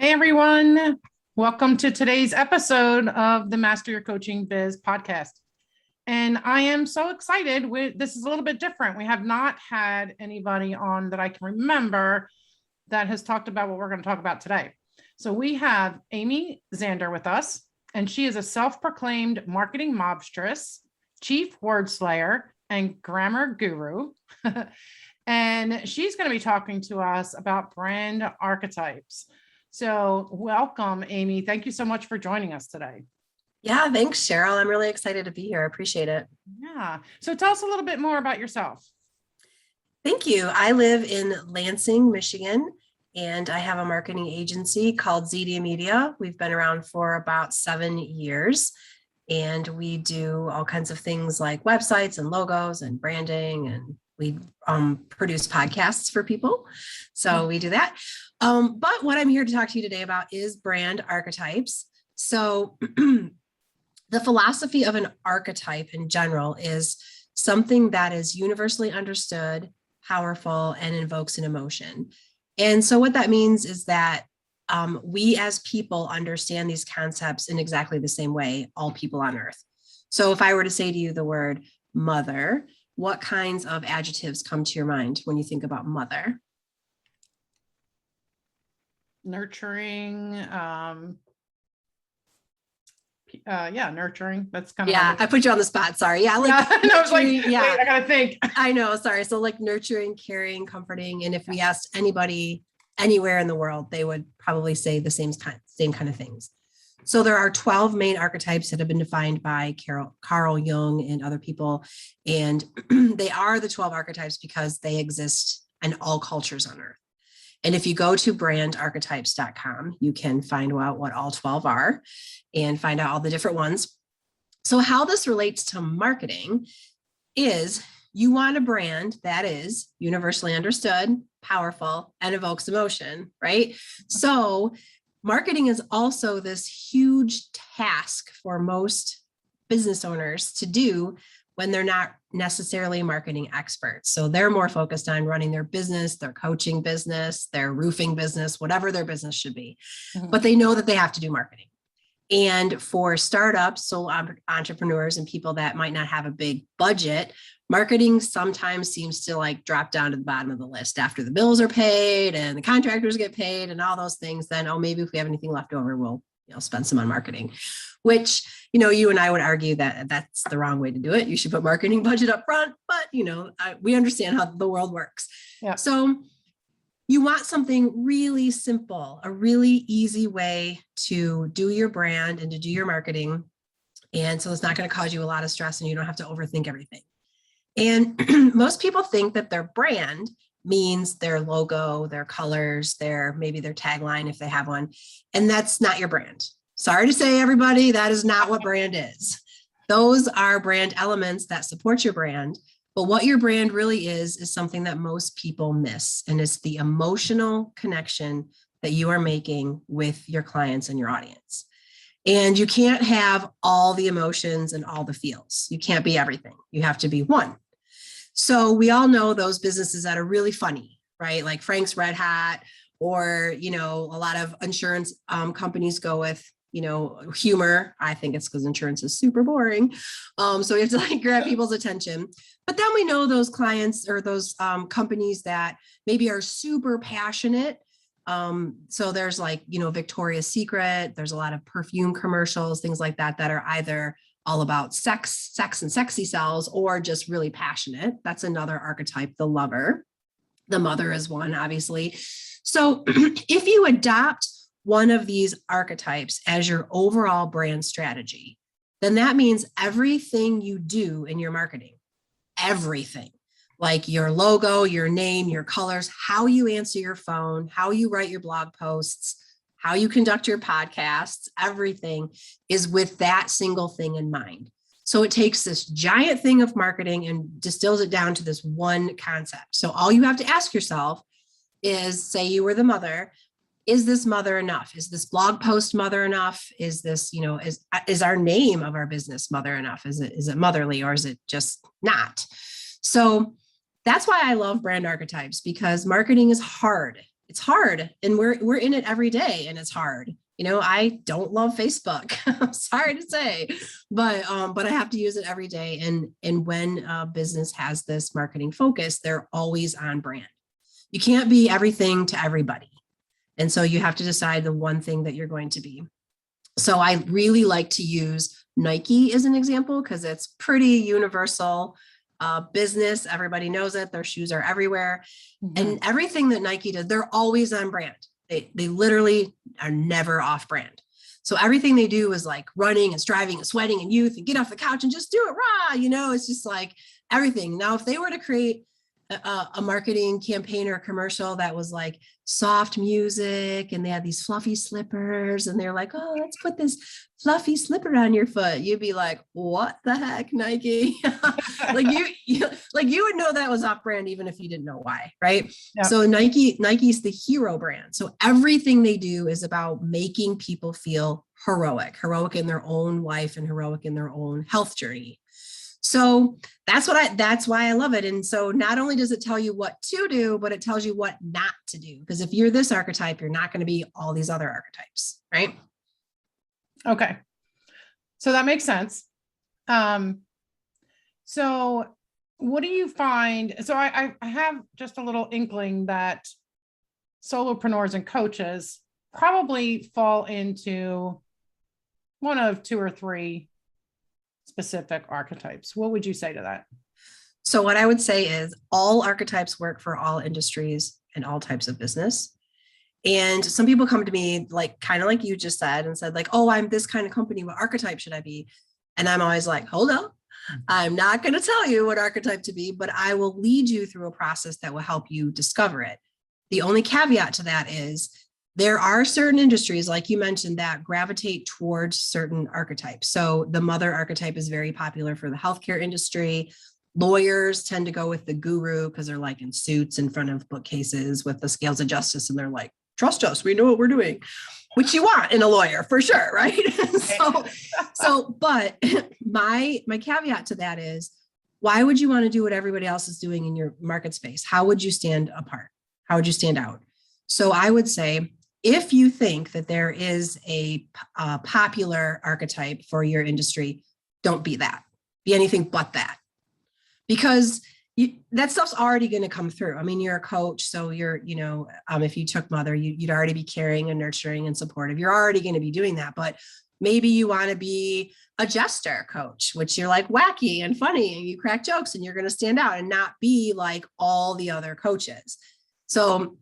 Hey everyone, welcome to today's episode of the Master Your Coaching Biz podcast. And I am so excited. This is a little bit different. We have not had anybody on that I can remember that has talked about what we're going to talk about today. So we have Amy Zander with us, and she is a self-proclaimed marketing mobstress, chief wordslayer, and grammar guru. And she's going to be talking to us about brand archetypes. So welcome, Amy. Thank you so much for joining us today. Yeah, thanks, Cheryl. I'm really excited to be here. I appreciate it. Yeah. So tell us a little bit more about yourself. Thank you. I live in Lansing, Michigan, and I have a marketing agency called Zeedia. We've been around for about 7 years, and we do all kinds of things like websites and logos and branding, and we produce podcasts for people. So we do that. But what I'm here to talk to you today about is brand archetypes. So the philosophy of an archetype in general is something that is universally understood, powerful, and invokes an emotion. And so what that means is that we as people understand these concepts in exactly the same way, all people on earth. So if I were to say to you the word mother, what kinds of adjectives come to your mind when you think about mother? Nurturing. Nurturing. That's kind of I put you on the spot. Sorry. Yeah, like I was like, yeah, wait, I gotta think. I know. Sorry. So like nurturing, caring, comforting, and if we asked anybody anywhere in the world, they would probably say the same kind of things. So there are 12 main archetypes that have been defined by Carl Jung and other people, and they are the 12 archetypes because they exist in all cultures on earth. And if you go to brandarchetypes.com, you can find out what all 12 are and find out all the different ones. So how this relates to marketing is you want a brand that is universally understood, powerful, and evokes emotion, right? So marketing is also this huge task for most business owners to do when they're not necessarily marketing experts. So they're more focused on running their business, their coaching business, their roofing business, whatever their business should be. Mm-hmm. But they know that they have to do marketing. And for startups, so entrepreneurs and people that might not have a big budget, marketing sometimes seems to like drop down to the bottom of the list after the bills are paid and the contractors get paid and all those things. Then, maybe if we have anything left over, we'll spend some on marketing, which, you and I would argue that that's the wrong way to do it. You should put marketing budget up front, but, we understand how the world works. Yeah. So you want something really simple, a really easy way to do your brand and to do your marketing. And so it's not going to cause you a lot of stress and you don't have to overthink everything. And most people think that their brand means their logo, their colors, maybe their tagline if they have one. And that's not your brand. Sorry to say, everybody, that is not what brand is. Those are brand elements that support your brand. But what your brand really is something that most people miss. And it's the emotional connection that you are making with your clients and your audience. And you can't have all the emotions and all the feels. You can't be everything. You have to be one. So we all know those businesses that are really funny, right? Like Frank's Red Hot, or, a lot of insurance companies go with, humor. I think it's because insurance is super boring. So we have to like grab people's attention. But then we know those clients or those companies that maybe are super passionate. So there's like, Victoria's Secret, there's a lot of perfume commercials, things like that are either all about sex and sexy sells, or just really passionate. That's another archetype, the lover. The mother is one, obviously. So if you adopt one of these archetypes as your overall brand strategy, then that means everything you do in your marketing, everything, like your logo, your name, your colors, how you answer your phone, how you write your blog posts, how you conduct your podcasts, everything is with that single thing in mind. So it takes this giant thing of marketing and distills it down to this one concept. So all you have to ask yourself is, say you were the mother, is this mother enough? Is this blog post mother enough? Is this, is our name of our business mother enough? Is it motherly, or is it just not? So that's why I love brand archetypes, because marketing is hard. it's hard, and we're in it every day, and it's hard. I don't love Facebook. I'm sorry to say, but I have to use it every day. And when a business has this marketing focus, they're always on brand. You can't be everything to everybody. And so you have to decide the one thing that you're going to be. So I really like to use Nike as an example, because it's pretty universal business. Everybody knows it. Their shoes are everywhere. Mm-hmm. And everything that Nike does, they're always on brand. They literally are never off brand. So everything they do is like running and striving and sweating and youth and get off the couch and just do it raw. It's just like everything. Now, if they were to create a marketing campaign or commercial that was like soft music and they had these fluffy slippers and they're like, oh, let's put this fluffy slipper on your foot, you'd be like, what the heck, Nike? like you would know that was off brand even if you didn't know why, right? Yep. So Nike's the hero brand. So everything they do is about making people feel heroic in their own life and heroic in their own health journey. So that's why I love it. And so not only does it tell you what to do, but it tells you what not to do. Because if you're this archetype, you're not going to be all these other archetypes, right? Okay. So that makes sense. So what do you find? So I have just a little inkling that solopreneurs and coaches probably fall into one of two or three specific archetypes. What would you say to that? So what I would say is all archetypes work for all industries and all types of business. And some people come to me like, kind of like you just said, and said like, oh, I'm this kind of company. What archetype should I be? And I'm always like, hold on. I'm not going to tell you what archetype to be, but I will lead you through a process that will help you discover it. The only caveat to that is there are certain industries, like you mentioned, that gravitate towards certain archetypes. So the mother archetype is very popular for the healthcare industry. Lawyers tend to go with the guru because they're like in suits in front of bookcases with the scales of justice. And they're like, trust us, we know what we're doing, which you want in a lawyer for sure, right? But my caveat to that is, why would you want to do what everybody else is doing in your market space? How would you stand apart? How would you stand out? So I would say, if you think that there is a popular archetype for your industry, don't be that. Be anything but that. Because that stuff's already going to come through. I mean, you're a coach, so you're, if you took mother, you'd already be caring and nurturing and supportive. You're already going to be doing that. But maybe you want to be a jester coach, which you're like wacky and funny and you crack jokes and you're going to stand out and not be like all the other coaches. So,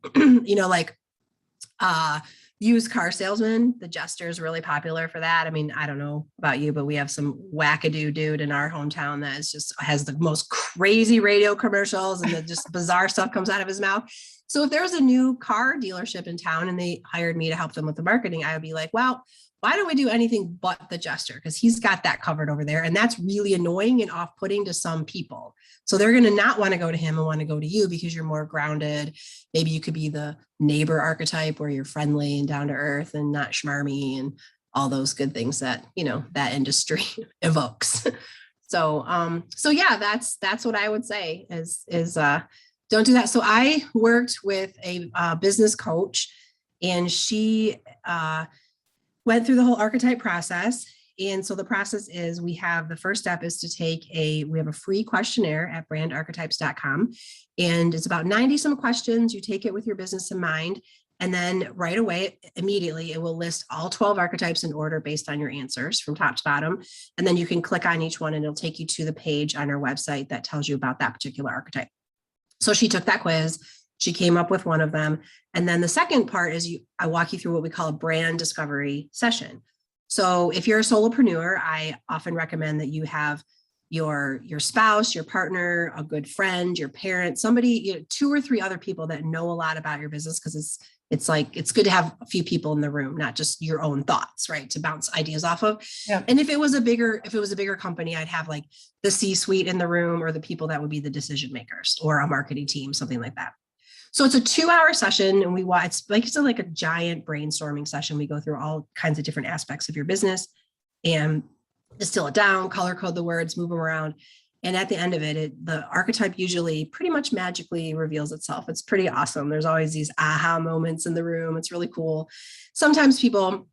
used car salesman, the jester is really popular for that. I mean, I don't know about you, but we have some wackadoo dude in our hometown that is just has the most crazy radio commercials and the just bizarre stuff comes out of his mouth. So if there's a new car dealership in town and they hired me to help them with the marketing, I would be like, well, why don't we do anything but the jester? Because he's got that covered over there. And that's really annoying and off-putting to some people. So they're going to not want to go to him and want to go to you because you're more grounded. Maybe you could be the neighbor archetype where you're friendly and down to earth and not schmarmy and all those good things that, that industry evokes. So yeah, that's what I would say is don't do that. So I worked with a business coach, and she went through the whole archetype process. And so the process is, the first step is to we have a free questionnaire at brandarchetypes.com. And it's about 90 some questions. You take it with your business in mind. And then right away, immediately, it will list all 12 archetypes in order based on your answers from top to bottom. And then you can click on each one and it'll take you to the page on our website that tells you about that particular archetype. So she took that quiz. She came up with one of them. And then the second part is I walk you through what we call a brand discovery session. So if you're a solopreneur, I often recommend that you have your spouse, your partner, a good friend, your parent, somebody, 2 or 3 other people that know a lot about your business, because it's good to have a few people in the room, not just your own thoughts, right? To bounce ideas off of. Yeah. And if it was a bigger company, I'd have like the C-suite in the room, or the people that would be the decision makers, or a marketing team, something like that. So it's a 2-hour session, and it's like a giant brainstorming session. We go through all kinds of different aspects of your business and distill it down, color code the words, move them around. And at the end of it, the archetype usually pretty much magically reveals itself. It's pretty awesome. There's always these aha moments in the room. It's really cool. Sometimes people,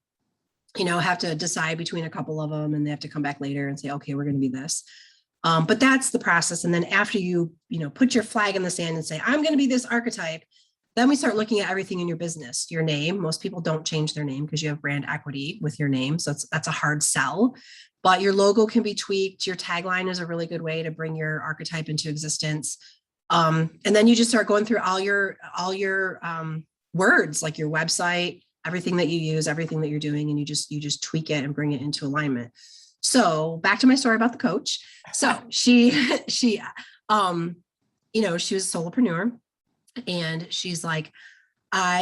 have to decide between a couple of them and they have to come back later and say, okay, we're going to be this. But that's the process. And then after you put your flag in the sand and say, I'm going to be this archetype, then we start looking at everything in your business, your name. Most people don't change their name because you have brand equity with your name. So that's a hard sell, but your logo can be tweaked. Your tagline is a really good way to bring your archetype into existence. And then you just start going through all your words, like your website, everything that you use, everything that you're doing, and you just tweak it and bring it into alignment. So back to my story about the coach. So she was a solopreneur, and she's like,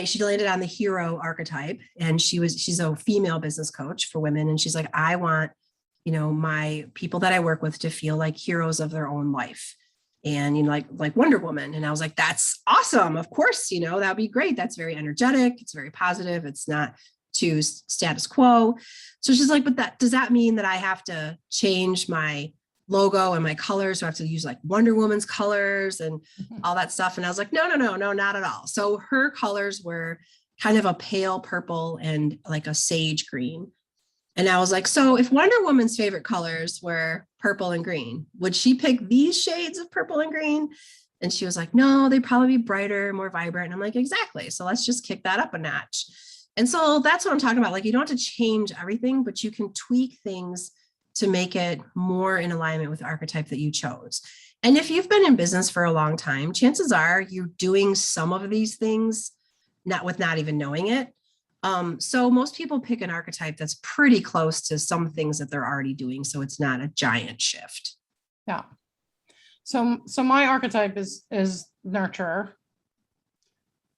she landed on the hero archetype, and she's a female business coach for women. And she's like, I want, my people that I work with to feel like heroes of their own life. And, like Wonder Woman. And I was like, that's awesome. Of course, that'd be great. That's very energetic. It's very positive. It's not too status quo. So she's like, but does that mean that I have to change my logo and my colors? So I have to use like Wonder Woman's colors and all that stuff. And I was like, no, not at all. So her colors were kind of a pale purple and like a sage green. And I was like, so if Wonder Woman's favorite colors were purple and green, would she pick these shades of purple and green? And she was like, no, they'd probably be brighter, more vibrant. And I'm like, exactly. So let's just kick that up a notch. And so that's what I'm talking about. Like, you don't have to change everything, but you can tweak things to make it more in alignment with the archetype that you chose. And if you've been in business for a long time, chances are you're doing some of these things not even knowing it. So most people pick an archetype that's pretty close to some things that they're already doing. So it's not a giant shift. Yeah. So my archetype is nurturer.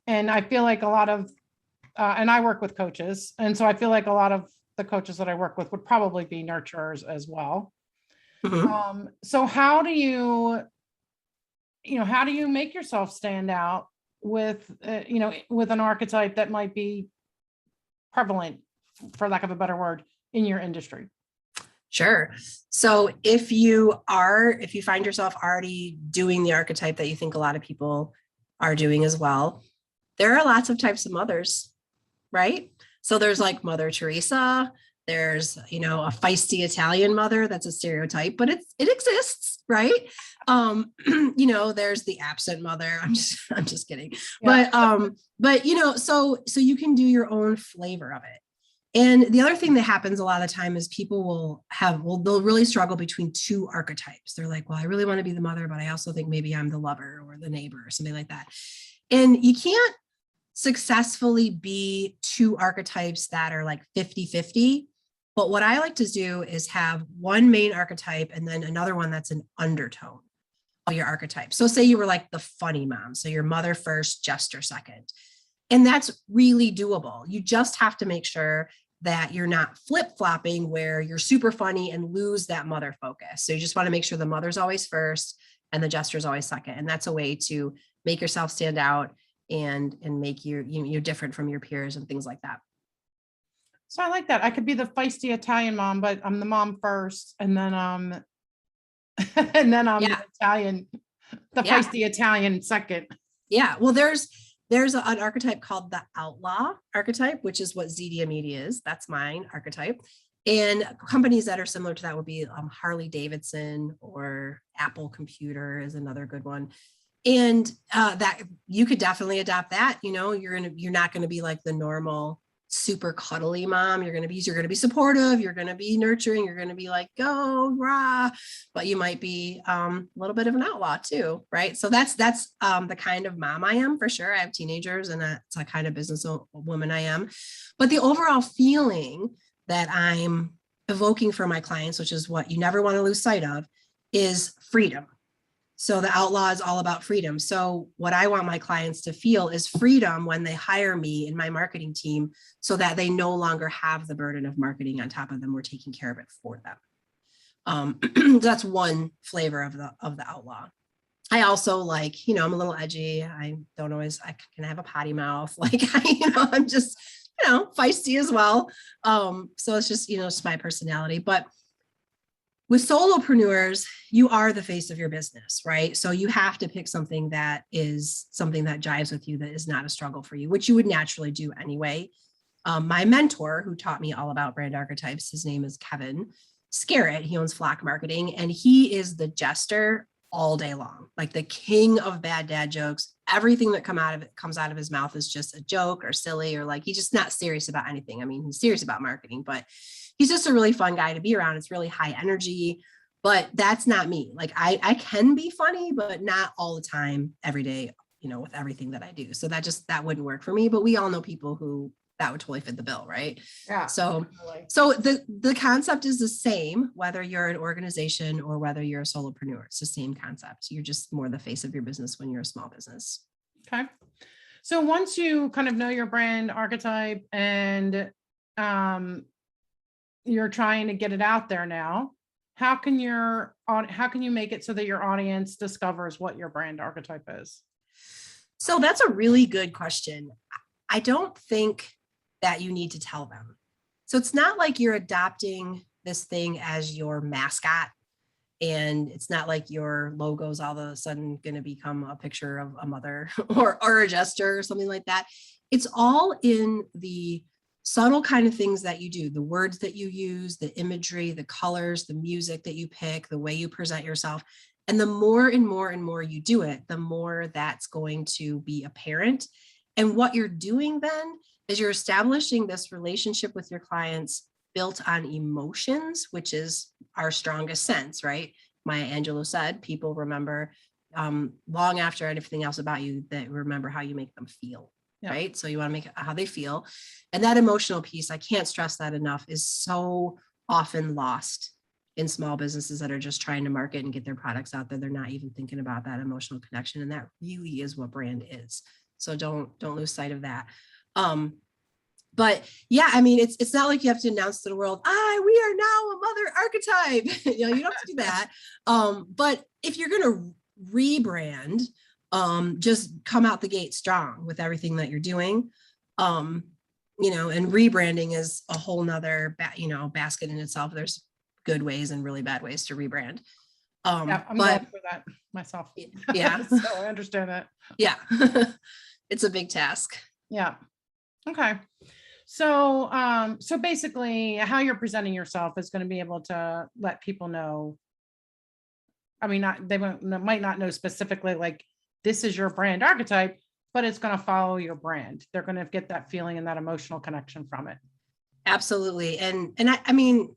And I feel like a lot of, and I work with coaches. And so I feel like a lot of the coaches that I work with would probably be nurturers as well. Mm-hmm. So how do you make yourself stand out with, with an archetype that might be prevalent, for lack of a better word, in your industry? Sure. So if you find yourself already doing the archetype that you think a lot of people are doing as well, there are lots of types of mothers, right? So there's like Mother Teresa, there's, a feisty Italian mother. That's a stereotype, but it exists, right? There's the absent mother. I'm just kidding. Yeah. But so you can do your own flavor of it. And the other thing that happens a lot of the time is people they'll really struggle between two archetypes. They're like, well, I really want to be the mother, but I also think maybe I'm the lover or the neighbor or something like that. And you can't successfully be two archetypes that are like 50-50. But what I like to do is have one main archetype and then another one that's an undertone of your archetype. So say you were like the funny mom. So your mother first, jester second. And that's really doable. You just have to make sure that you're not flip-flopping where you're super funny and lose that mother focus. So you just want to make sure the mother's always first and the jester's always second. And that's a way to make yourself stand out and make you're different from your peers and things like that. So I like that. I could be the feisty Italian mom, but I'm the mom first, and then I'm the Italian, feisty Italian second. Yeah. Well, there's an archetype called the outlaw archetype, which is what Zeedia Media is. That's mine archetype. And companies that are similar to that would be Harley Davidson or Apple Computer is another good one. And that you could definitely adopt that. You're not going to be like the normal super cuddly mom. You're going to be supportive. You're going to be nurturing. You're going to be like, go rah, but you might be a little bit of an outlaw too. Right. So that's the kind of mom I am for sure. I have teenagers and that's the kind of business woman I am, but the overall feeling that I'm evoking for my clients, which is what you never want to lose sight of, is freedom. So the outlaw is all about freedom. So what I want my clients to feel is freedom when they hire me in my marketing team so that they no longer have the burden of marketing on top of them. We're taking care of it for them. That's one flavor of the outlaw. I also like, I'm a little edgy. I can have a potty mouth. Like, I'm just, feisty as well. So it's just, it's my personality. But With solopreneurs, you are the face of your business, right? So you have to pick something that is something that jives with you, that is not a struggle for you, which you would naturally do anyway. My mentor, who taught me all about brand archetypes, his name is Kevin Scarrett. He owns Flock Marketing, and he is the jester all day long, like the king of bad dad jokes. Everything that comes out of his mouth is just a joke or silly, or like he's just not serious about anything. I mean, he's serious about marketing, but he's just a really fun guy to be around. It's really high energy, but that's not me. Like I can be funny, but not all the time, every day, with everything that I do. So that wouldn't work for me, but we all know people who that would totally fit the bill, right? Yeah. So the concept is the same, whether you're an organization or whether you're a solopreneur. It's the same concept. You're just more the face of your business when you're a small business. Okay. So once you kind of know your brand archetype and you're trying to get it out there now, how can you make it so that your audience discovers what your brand archetype is? So that's a really good question. I don't think that you need to tell them. So it's not like you're adopting this thing as your mascot, and it's not like your logo is all of a sudden going to become a picture of a mother or a jester or something like that. It's all in the subtle kind of things that you do, the words that you use, the imagery, the colors, the music that you pick, the way you present yourself. And the more and more and more you do it, the more that's going to be apparent. And what you're doing then is you're establishing this relationship with your clients built on emotions, which is our strongest sense, right? Maya Angelou said, people remember long after anything else about you, that remember how you make them feel, right? So you want to make how they feel. And that emotional piece, I can't stress that enough, is so often lost in small businesses that are just trying to market and get their products out there. They're not even thinking about that emotional connection. And that really is what brand is. So don't lose sight of that. But yeah, I mean, it's not like you have to announce to the world, we are now a mother archetype. You don't have to do that. But if you're going to rebrand, just come out the gate strong with everything that you're doing. And rebranding is a whole nother, basket in itself. There's good ways and really bad ways to rebrand. I'm glad for that myself. Yeah. So I understand that. Yeah. It's a big task. Yeah. Okay. So, so basically how you're presenting yourself is going to be able to let people know. I mean, they might not know specifically like this is your brand archetype, but it's going to follow your brand. They're going to get that feeling and that emotional connection from it. Absolutely. And I mean,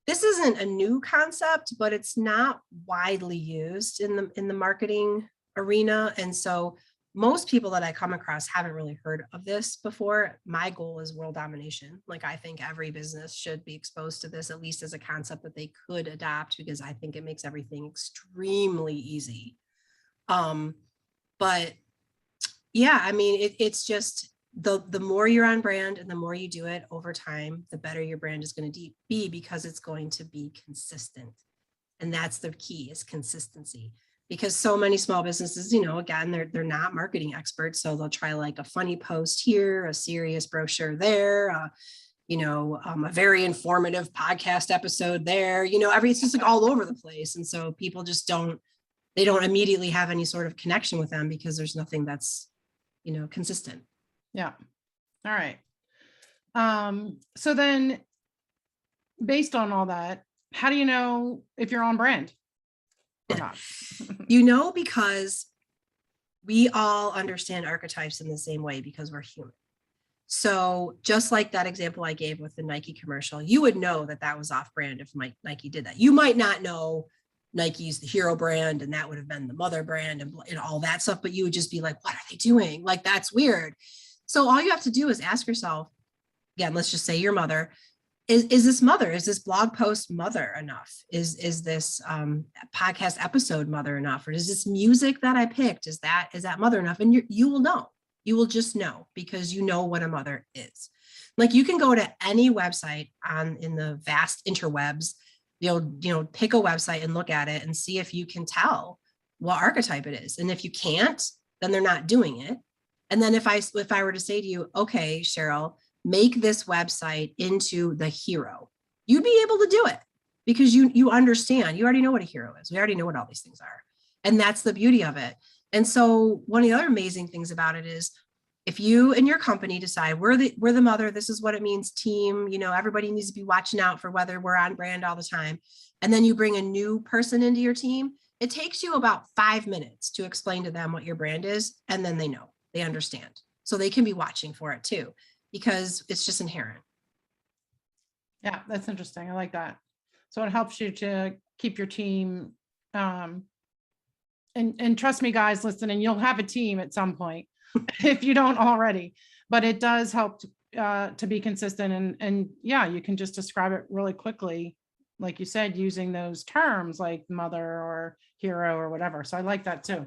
this isn't a new concept, but it's not widely used in the marketing arena. And so most people that I come across haven't really heard of this before. My goal is world domination. Like I think every business should be exposed to this, at least as a concept that they could adopt, because I think it makes everything extremely easy. But yeah, I mean, it's just the more you're on brand and the more you do it over time, the better your brand is going to be, because it's going to be consistent. And that's the key, is consistency. Because so many small businesses, again, they're not marketing experts. So they'll try like a funny post here, a serious brochure there, a very informative podcast episode there, it's just like all over the place. And so people just don't immediately have any sort of connection with them because there's nothing that's, consistent. Yeah. All right. So then based on all that, how do you know if you're on brand or not? Because we all understand archetypes in the same way, because we're human. So just like that example I gave with the Nike commercial, you would know that was off brand if Nike did that. You might not know Nike's the hero brand and that would have been the mother brand and all that stuff, but you would just be like, what are they doing? Like, that's weird. So all you have to do is ask yourself, again, let's just say your mother, is this blog post mother enough? Is this podcast episode mother enough? Or is this music that I picked, is that mother enough? And you will know. You will just know, because you know what a mother is. Like, you can go to any website in the vast interwebs, pick a website and look at it and see if you can tell what archetype it is. And if you can't, then they're not doing it. And then if I were to say to you, okay, Cheryl, make this website into the hero, you'd be able to do it. because you understand, you already know what a hero is. We already know what all these things are. And that's the beauty of it. And so one of the other amazing things about it is if you and your company decide we're the mother, this is what it means, team, everybody needs to be watching out for whether we're on brand all the time. And then you bring a new person into your team, it takes you about 5 minutes to explain to them what your brand is. And then they know, they understand. So they can be watching for it too, because it's just inherent. Yeah, that's interesting. I like that. So it helps you to keep your team. And trust me, guys, listen, and you'll have a team at some point if you don't already, but it does help to be consistent. And yeah, you can just describe it really quickly, like you said, using those terms like mother or hero or whatever. So I like that too.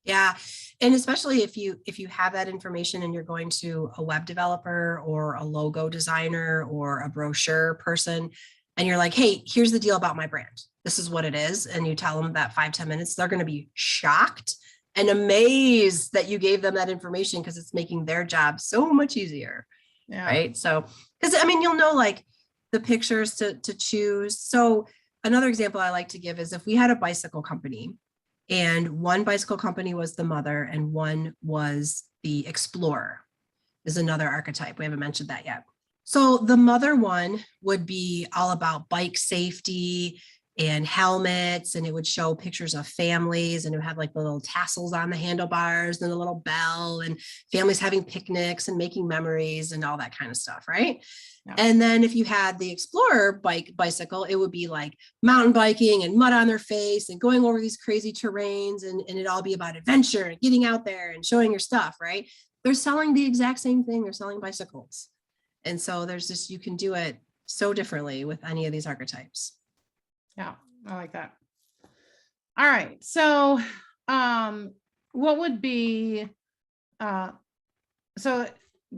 Yeah. And especially if you have that information and you're going to a web developer or a logo designer or a brochure person, and you're like, hey, here's the deal about my brand. This is what it is. And you tell them that 5-10 minutes, they're going to be shocked and amazed that you gave them that information, because it's making their job so much easier. Yeah. Right. So, because you'll know like the pictures to choose. So another example I like to give is if we had a bicycle company, and one bicycle company was the mother and one was the explorer, is another archetype. We haven't mentioned that yet. So the mother one would be all about bike safety and helmets, and it would show pictures of families, and it would have like the little tassels on the handlebars and a little bell, and families having picnics and making memories and all that kind of stuff, right? Yeah. And then if you had the explorer bicycle, it would be like mountain biking and mud on their face and going over these crazy terrains, and it'd all be about adventure and getting out there and showing your stuff, right? They're selling the exact same thing. They're selling bicycles. And so there's just, you can do it so differently with any of these archetypes. Yeah, I like that. All right. So what would be, so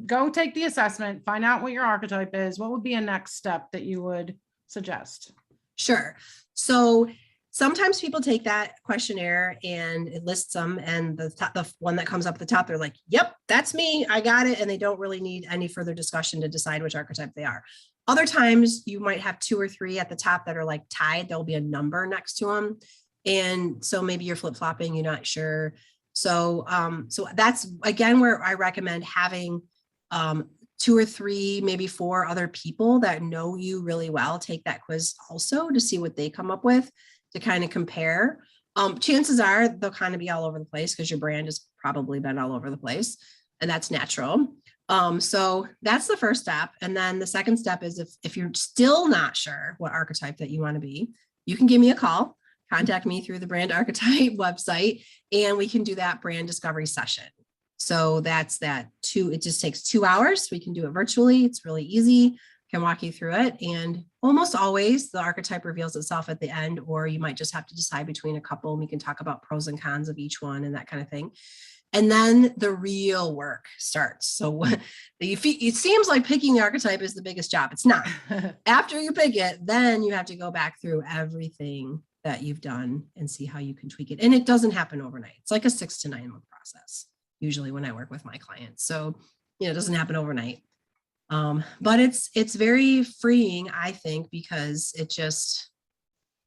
go take the assessment, find out what your archetype is. What would be a next step that you would suggest? Sure. So sometimes people take that questionnaire and it lists them, and the one that comes up at the top, they're like, yep, that's me, I got it. And they don't really need any further discussion to decide which archetype they are. Other times you might have 2 or 3 at the top that are like tied. There'll be a number next to them. And so maybe you're flip-flopping, you're not sure. So, so that's again, where I recommend having 2 or 3, maybe 4 other people that know you really well take that quiz also to see what they come up with, to kind of compare. Chances are they'll kind of be all over the place because your brand has probably been all over the place, and that's natural. So that's the first step. And then the second step is if you're still not sure what archetype that you want to be, you can give me a call, contact me through the Brand Archetype website, and we can do that brand discovery session. So that's that it just takes 2 hours. We can do it virtually. It's really easy. Can walk you through it. And almost always the archetype reveals itself at the end, or you might just have to decide between a couple, and we can talk about pros and cons of each one and that kind of thing. And then the real work starts. So it seems like picking the archetype is the biggest job. It's not. After you pick it, then you have to go back through everything that you've done and see how you can tweak it. And it doesn't happen overnight. It's like a 6 to 9 month process, usually when I work with my clients. So, it doesn't happen overnight. But it's very freeing, I think, because it just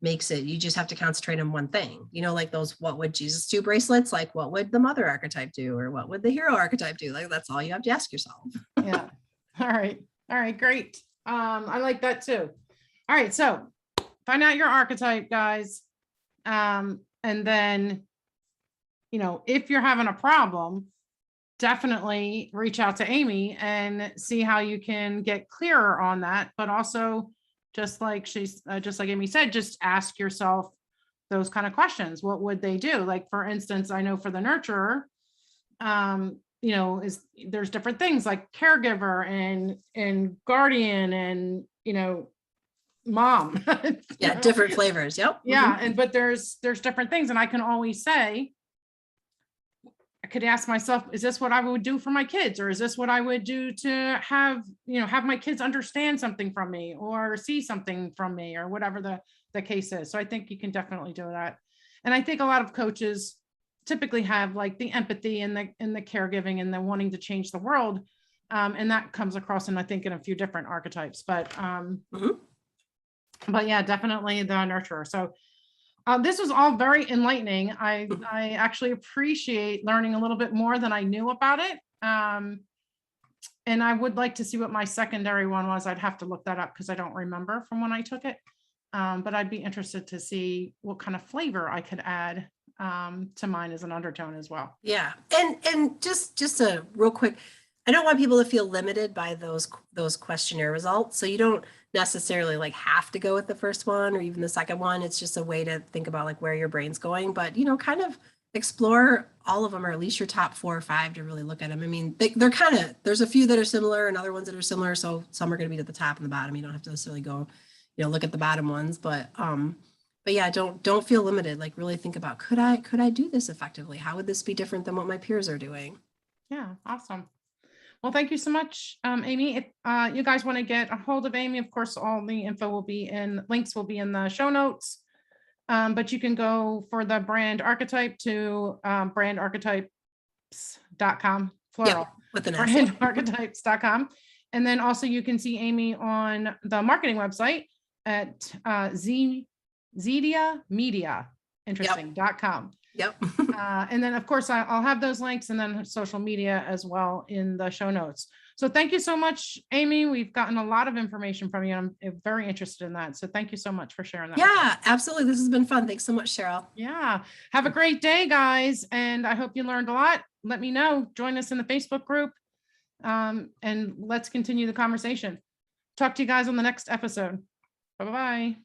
makes it, you just have to concentrate on one thing, like those, what would Jesus do bracelets? Like, what would the mother archetype do? Or what would the hero archetype do? Like, that's all you have to ask yourself. Yeah. All right. Great. I like that too. All right. So find out your archetype, guys. And then, if you're having a problem, definitely reach out to Amy and see how you can get clearer on that. But also, just like Amy said, just ask yourself those kind of questions. What would they do? Like, for instance, I know for the nurturer, there's different things like caregiver and guardian and, mom. Yeah, different flavors. Yep. Yeah. Mm-hmm. But there's different things. And I can always say, I could ask myself, is this what I would do for my kids? Or is this what I would do to have my kids understand something from me or see something from me, or whatever the case is. So I think you can definitely do that. And I think a lot of coaches typically have like the empathy and the caregiving and the wanting to change the world. And that comes across in, I think, in a few different archetypes, but But yeah, definitely the nurturer. So this was all very enlightening. I actually appreciate learning a little bit more than I knew about it. And I would like to see what my secondary one was. I'd have to look that up because I don't remember from when I took it. But I'd be interested to see what kind of flavor I could add to mine as an undertone as well. Yeah. And just a real quick, I don't want people to feel limited by those questionnaire results. So you don't necessarily like have to go with the first one or even the second one. It's just a way to think about like where your brain's going, but you know, kind of explore all of them, or at least your top 4 or 5 to really look at them. I mean, they're kind of, there's a few that are similar and other ones that are similar. So some are going to be at the top and the bottom. You don't have to necessarily go, you know, look at the bottom ones, but yeah, don't feel limited. Like really think about, could I do this effectively? How would this be different than what my peers are doing? Yeah, awesome. Well, thank you so much, Amy. If you guys want to get a hold of Amy, of course, all the info will be in, links will be in the show notes. But you can go for the brand archetype to brandarchetypes.com, plural, Yep, with an S. brandarchetypes.com. And then also you can see Amy on the marketing website at Zeedia Media, interesting.com. Yep. And then of course I'll have those links and then social media as well in the show notes. So thank you so much, Amy. We've gotten a lot of information from you. I'm very interested in that. So thank you so much for sharing that. Yeah, absolutely. This has been fun. Thanks so much, Cheryl. Yeah. Have a great day, guys. And I hope you learned a lot. Let me know. Join us in the Facebook group. And let's continue the conversation. Talk to you guys on the next episode. Bye-bye.